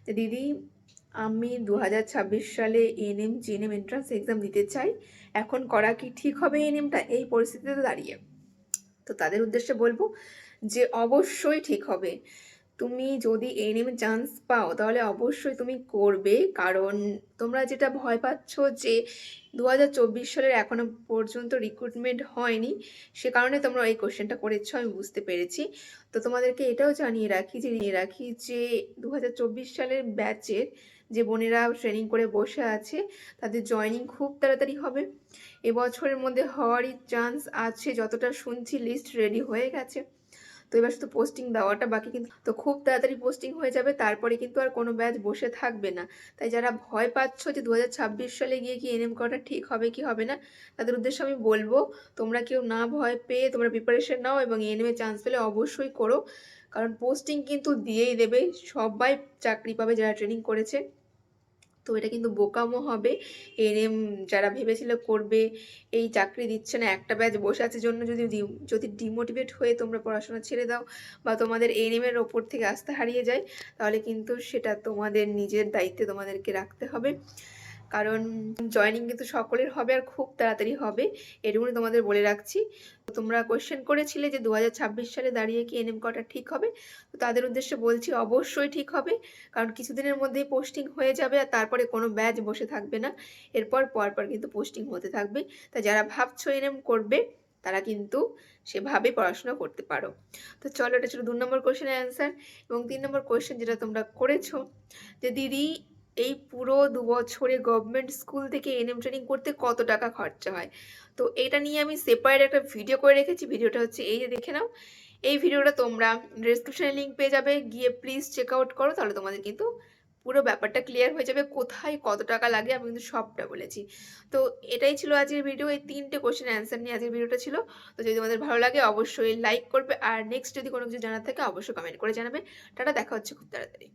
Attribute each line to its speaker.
Speaker 1: যে দিদি আমি 2026 সালে এএনএম জিএনএম এন্ট্রান্স এক্সাম দিতে চাই, এখন করা কি ঠিক হবে এএনএমটা এই পরিস্থিতিতে দাঁড়িয়ে? তো তাদের উদ্দেশ্যে বলবো যে অবশ্যই ঠিক হবে। তুমি যদি এএনএম চান্স পাও তাহলে অবশ্যই তুমি করবে, কারণ তোমরা যেটা ভয় পাচ্ছ যে 2024 সালের এখনো পর্যন্ত রিক্রুটমেন্ট হয়নি, সে কারণে তোমরা এই কোশ্চেনটা করেছো, আমি বুঝতে পেরেছি। তো তোমাদেরকে এটাও জানিয়ে রাখি যে 2024 সালের ব্যাচের যে বোনেরা ট্রেনিং করে বসে আছে তাদের জয়েনিং খুব তাড়াতাড়ি হবে। এবছরের মধ্যে হওয়ারই চান্স আছে, যতটা শুনছি লিস্ট রেডি হয়ে গেছে। তো এবার শুধু পোস্টিং দেওয়াটা বাকি, কিন্তু তো খুব তাড়াতাড়ি পোস্টিং হয়ে যাবে, তারপরে কিন্তু আর কোনো ব্যাচ বসে থাকবে না। তাই যারা ভয় পাচ্ছ যে 2026 সালে গিয়ে কি এনএম করাটা ঠিক হবে কি হবে না, তাদের উদ্দেশ্যে আমি বলবো তোমরা কেউ না ভয় পেয়ে তোমরা প্রিপারেশন নাও এবং এএনএমে চান্স পেলে অবশ্যই করো, কারণ পোস্টিং কিন্তু দিয়েই দেবে। সবাই চাকরি পাবে যারা ট্রেনিং করেছে। তো এটা কিন্তু বোকামো হবে। এএনএম যারা ভেবেছিল করবে, এই চাকরি দিচ্ছে না, একটা ব্যাচ বসে আছে জন্য যদি ডিমোটিভেট হয়ে তোমরা পড়াশোনা ছেড়ে দাও বা তোমাদের এএনএম এর ওপর থেকে আস্থা হারিয়ে যায়, তাহলে কিন্তু সেটা তোমাদের নিজের দায়িত্বে তোমাদেরকে রাখতে হবে। কারণ জয়েনিং কিন্তু সকলের হবে আর খুব তাড়াতাড়ি হবে, এটুকুনি তোমাদের বলে রাখছি। তোমরা কোয়েশ্চেন করেছিলে যে 2026 সালে দাঁড়িয়ে কি এনএম করাটা ঠিক হবে, তো তাদের উদ্দেশ্যে বলছি অবশ্যই ঠিক হবে, কারণ কিছুদিনের মধ্যেই পোস্টিং হয়ে যাবে আর তারপরে কোনো ব্যাচ বসে থাকবে না, এরপর পরপর কিন্তু পোস্টিং হতে থাকবে। তাই যারা ভাবছো এনএম করবে তারা কিন্তু সেভাবে পড়াশোনা করতে পারো। তো চলো, এটা ছিল 2 নম্বর কোয়েশ্চেনের অ্যান্সার। এবং 3 নম্বর কোয়েশ্চেন যেটা তোমরা করেছো যে দিদি এই পুরো 2 বছরে গভর্নমেন্ট স্কুল থেকে এনএম ট্রেনিং করতে কত টাকা খরচা হয়, তো এটা নিয়ে আমি সেপারেট একটা ভিডিও করে রেখেছি। ভিডিওটা হচ্ছে এই যে, দেখে নাও। এই ভিডিওটা তোমরা ডেসক্রিপশনে লিঙ্ক পেয়ে যাবে, গিয়ে প্লিজ চেক আউট করো, তাহলে তোমাদের কিন্তু পুরো ব্যাপারটা ক্লিয়ার হয়ে যাবে কোথায় কত টাকা লাগে, আমি কিন্তু সবটা বলেছি। তো এটাই ছিল আজকের ভিডিও, এই 3টে কোশ্চেন অ্যান্সার নিয়ে আজকের ভিডিওটা ছিল। তো যদি তোমাদের ভালো লাগে অবশ্যই লাইক করবে, আর নেক্সট যদি কোনো কিছু জানার থাকে অবশ্যই কমেন্ট করে জানাবে। টাটা, দেখা হচ্ছে খুব তাড়াতাড়ি।